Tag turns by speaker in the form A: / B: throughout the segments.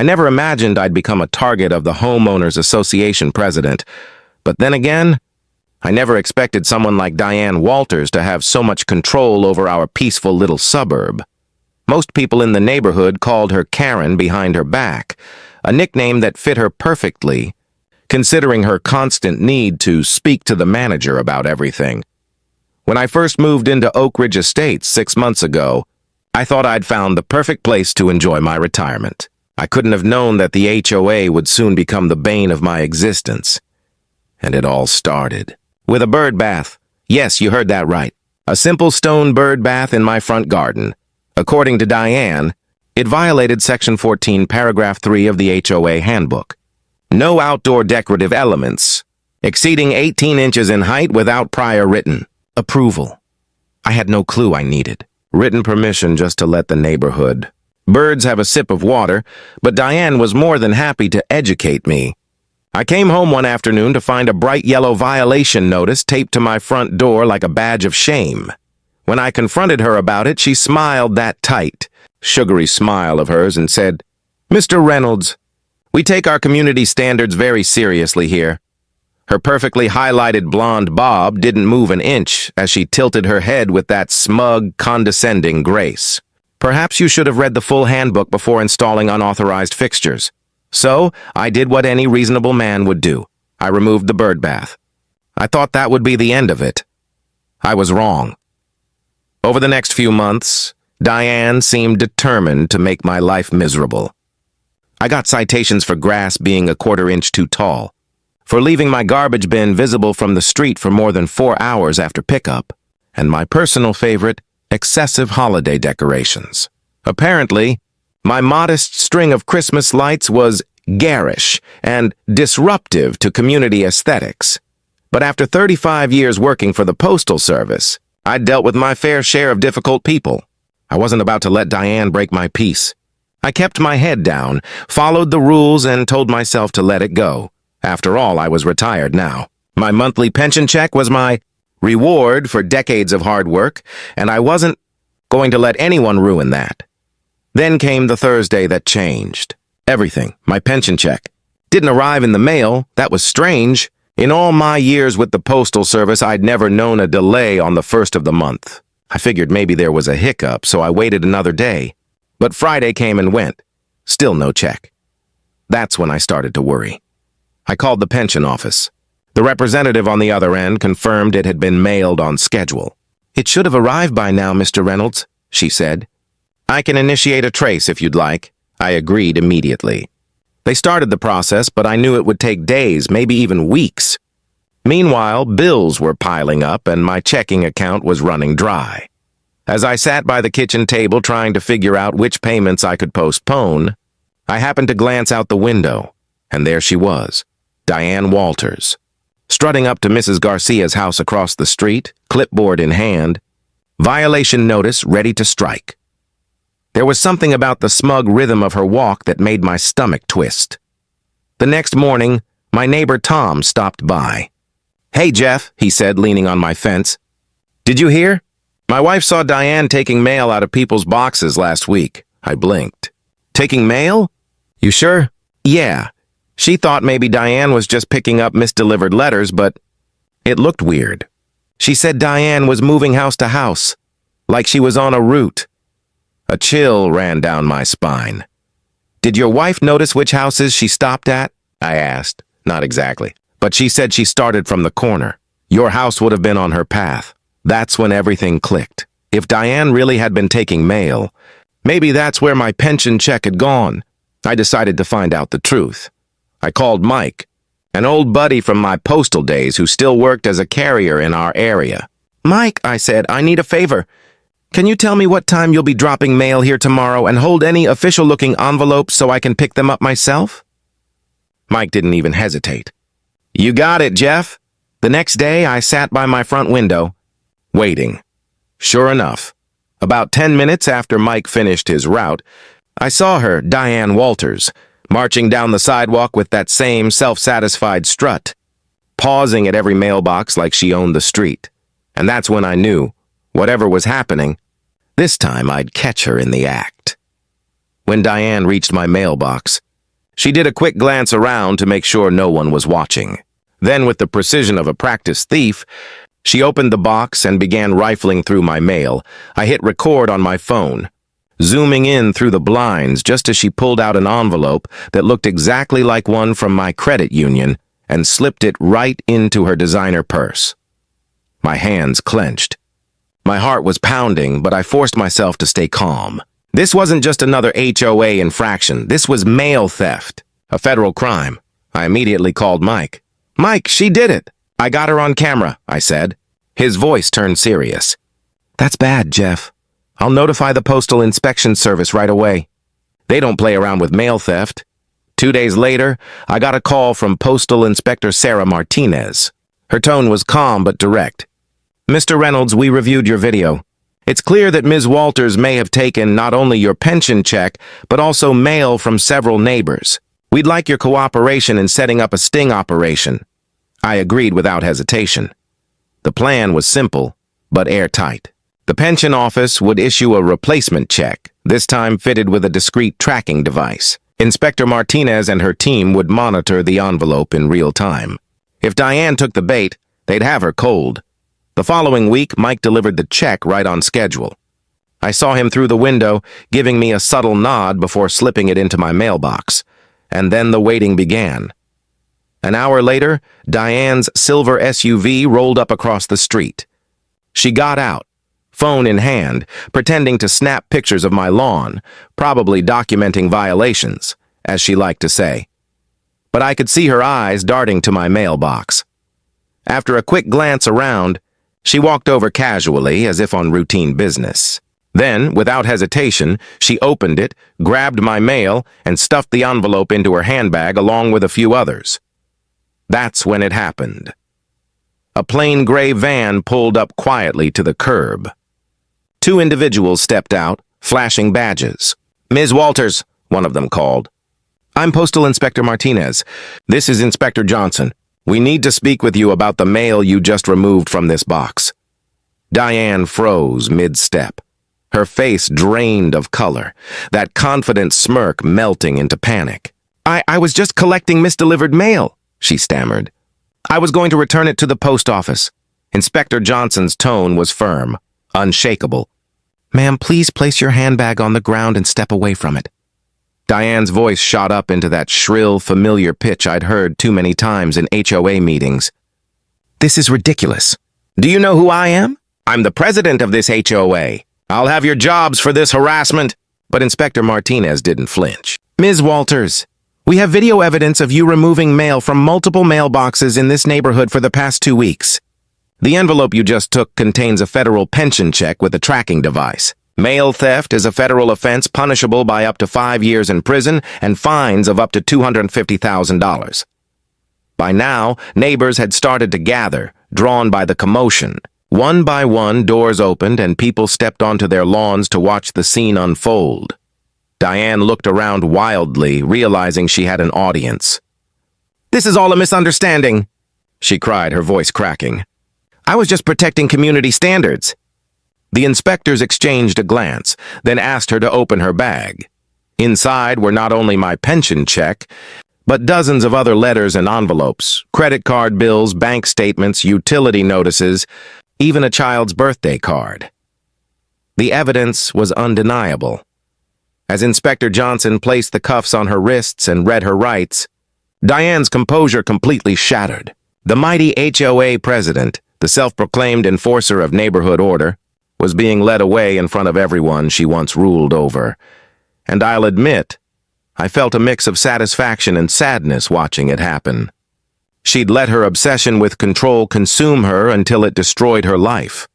A: never imagined I'd become a target of the Homeowners Association president, but then again, I never expected someone like Diane Walters to have so much control over our peaceful little suburb. Most people in the neighborhood called her Karen behind her back, a nickname that fit her perfectly, considering her constant need to speak to the manager about everything. When I first moved into Oak Ridge Estates 6 months ago, I thought I'd found the perfect place to enjoy my retirement. I couldn't have known that the HOA would soon become the bane of my existence. And it all started with a bird bath. Yes, you heard that right. A simple stone bird bath in my front garden. According to Diane, it violated Section 14, Paragraph 3 of the HOA handbook. No outdoor decorative elements exceeding 18 inches in height without prior written approval. I had no clue I needed written permission just to let the neighborhood birds have a sip of water, but Diane was more than happy to educate me. I came home one afternoon to find a bright yellow violation notice taped to my front door like a badge of shame. When I confronted her about it, she smiled that tight, sugary smile of hers and said, "Mr. Reynolds, we take our community standards very seriously here." Her perfectly highlighted blonde bob didn't move an inch as she tilted her head with that smug, condescending grace. "Perhaps you should have read the full handbook before installing unauthorized fixtures." So, I did what any reasonable man would do. I removed the bird bath. I thought that would be the end of it. I was wrong. Over the next few months, Diane seemed determined to make my life miserable. I got citations for grass being a quarter inch too tall, for leaving my garbage bin visible from the street for more than 4 hours after pickup, and my personal favorite, excessive holiday decorations. Apparently, my modest string of Christmas lights was garish and disruptive to community aesthetics. But after 35 years working for the Postal Service, I'd dealt with my fair share of difficult people. I wasn't about to let Diane break my peace. I kept my head down, followed the rules, and told myself to let it go. After all, I was retired now. My monthly pension check was my reward for decades of hard work, and I wasn't going to let anyone ruin that. Then came the Thursday that changed everything. My pension check didn't arrive in the mail. That was strange. In all my years with the Postal Service, I'd never known a delay on the first of the month. I figured maybe there was a hiccup, so I waited another day. But Friday came and went. Still no check. That's when I started to worry. I called the pension office. The representative on the other end confirmed it had been mailed on schedule. "It should have arrived by now, Mr. Reynolds," she said. "I can initiate a trace if you'd like." I agreed immediately. They started the process, but I knew it would take days, maybe even weeks. Meanwhile, bills were piling up and my checking account was running dry. As I sat by the kitchen table trying to figure out which payments I could postpone, I happened to glance out the window, and there she was, Diane Walters, strutting up to Mrs. Garcia's house across the street, clipboard in hand, violation notice ready to strike. There was something about the smug rhythm of her walk that made my stomach twist. The next morning, my neighbor Tom stopped by. "Hey, Jeff," he said, leaning on my fence. "Did you hear? My wife saw Diane taking mail out of people's boxes last week." I blinked. "Taking mail? You sure?" "Yeah. She thought maybe Diane was just picking up misdelivered letters, but it looked weird. She said Diane was moving house to house, like she was on a route." A chill ran down my spine. "Did your wife notice which houses she stopped at?" I asked. "Not exactly, but she said she started from the corner. Your house would have been on her path." That's when everything clicked. If Diane really had been taking mail, maybe that's where my pension check had gone. I decided to find out the truth. I called Mike, an old buddy from my postal days who still worked as a carrier in our area. "Mike," I said, "I need a favor. Can you tell me what time you'll be dropping mail here tomorrow and hold any official-looking envelopes so I can pick them up myself?" Mike didn't even hesitate. "You got it, Jeff." The next day, I sat by my front window, waiting. Sure enough, about 10 minutes after Mike finished his route, I saw her, Diane Walters, marching down the sidewalk with that same self-satisfied strut, pausing at every mailbox like she owned the street. And that's when I knew, whatever was happening, this time I'd catch her in the act. When Diane reached my mailbox, She did a quick glance around to make sure no one was watching. Then, with the precision of a practiced thief, she opened the box and began rifling through my mail. I hit record on my phone, zooming in through the blinds just as she pulled out an envelope that looked exactly like one from my credit union and slipped it right into her designer purse. My hands clenched. My heart was pounding, but I forced myself to stay calm. This wasn't just another HOA infraction. This was mail theft, a federal crime. I immediately called Mike. "Mike, she did it. I got her on camera," I said. His voice turned serious. "That's bad, Jeff. I'll notify the Postal Inspection Service right away. They don't play around with mail theft." 2 days later, I got a call from Postal Inspector Sarah Martinez. Her tone was calm but direct. "Mr. Reynolds, we reviewed your video. It's clear that Ms. Walters may have taken not only your pension check, but also mail from several neighbors. We'd like your cooperation in setting up a sting operation." I agreed without hesitation. The plan was simple, but airtight. The pension office would issue a replacement check, this time fitted with a discreet tracking device. Inspector Martinez and her team would monitor the envelope in real time. If Diane took the bait, they'd have her cold. The following week, Mike delivered the check right on schedule. I saw him through the window, giving me a subtle nod before slipping it into my mailbox. And then the waiting began. An hour later, Diane's silver SUV rolled up across the street. She got out, phone in hand, pretending to snap pictures of my lawn, probably documenting violations, as she liked to say. But I could see her eyes darting to my mailbox. After a quick glance around, she walked over casually, as if on routine business. Then, without hesitation, she opened it, grabbed my mail, and stuffed the envelope into her handbag along with a few others. That's when it happened. A plain gray van pulled up quietly to the curb. 2 individuals stepped out, flashing badges. "Ms. Walters," one of them called. "I'm Postal Inspector Martinez. This is Inspector Johnson. We need to speak with you about the mail you just removed from this box." Diane froze mid-step. Her face drained of color, that confident smirk melting into panic. I was just collecting misdelivered mail," she stammered. "I was going to return it to the post office." Inspector Johnson's tone was firm, unshakable. "Ma'am, please place your handbag on the ground and step away from it." Diane's voice shot up into that shrill, familiar pitch I'd heard too many times in HOA meetings. "This is ridiculous. Do you know who I am? I'm the president of this HOA. I'll have your jobs for this harassment." But Inspector Martinez didn't flinch. "Ms. Walters, we have video evidence of you removing mail from multiple mailboxes in this neighborhood for the past 2 weeks. The envelope you just took contains a federal pension check with a tracking device. Mail theft is a federal offense punishable by up to 5 years in prison and fines of up to $250,000. By now, neighbors had started to gather, drawn by the commotion. One by one, doors opened and people stepped onto their lawns to watch the scene unfold. Diane looked around wildly, realizing she had an audience. "This is all a misunderstanding," she cried, her voice cracking. "I was just protecting community standards." The inspectors exchanged a glance, then asked her to open her bag. Inside were not only my pension check, but dozens of other letters and envelopes, credit card bills, bank statements, utility notices, even a child's birthday card. The evidence was undeniable. As Inspector Johnson placed the cuffs on her wrists and read her rights, Diane's composure completely shattered. The mighty HOA president, the self-proclaimed enforcer of neighborhood order, was being led away in front of everyone she once ruled over. And I'll admit, I felt a mix of satisfaction and sadness watching it happen. She'd let her obsession with control consume her until it destroyed her life.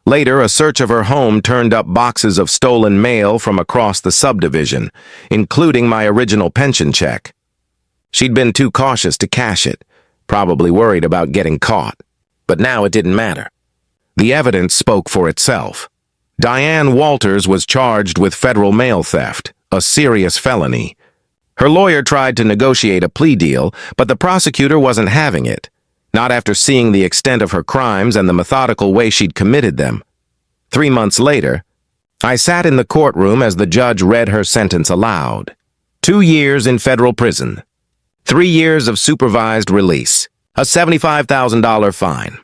A: Later, a search of her home turned up boxes of stolen mail from across the subdivision, including my original pension check. She'd been too cautious to cash it, probably worried about getting caught. But now it didn't matter. The evidence spoke for itself. Diane Walters was charged with federal mail theft, a serious felony. Her lawyer tried to negotiate a plea deal, but the prosecutor wasn't having it, not after seeing the extent of her crimes and the methodical way she'd committed them. 3 months later, I sat in the courtroom as the judge read her sentence aloud. 2 years in federal prison, 3 years of supervised release, a $75,000 fine.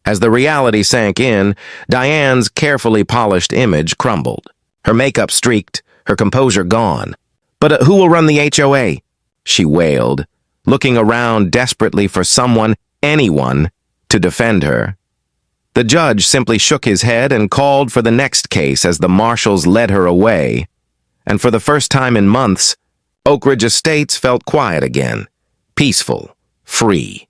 A: As the reality sank in, Diane's carefully polished image crumbled. Her makeup streaked, her composure gone. But who will run the HOA? She wailed, looking around desperately for someone, anyone, to defend her. The judge simply shook his head and called for the next case as the marshals led her away. And for the first time in months, Oak Ridge Estates felt quiet again, peaceful, free.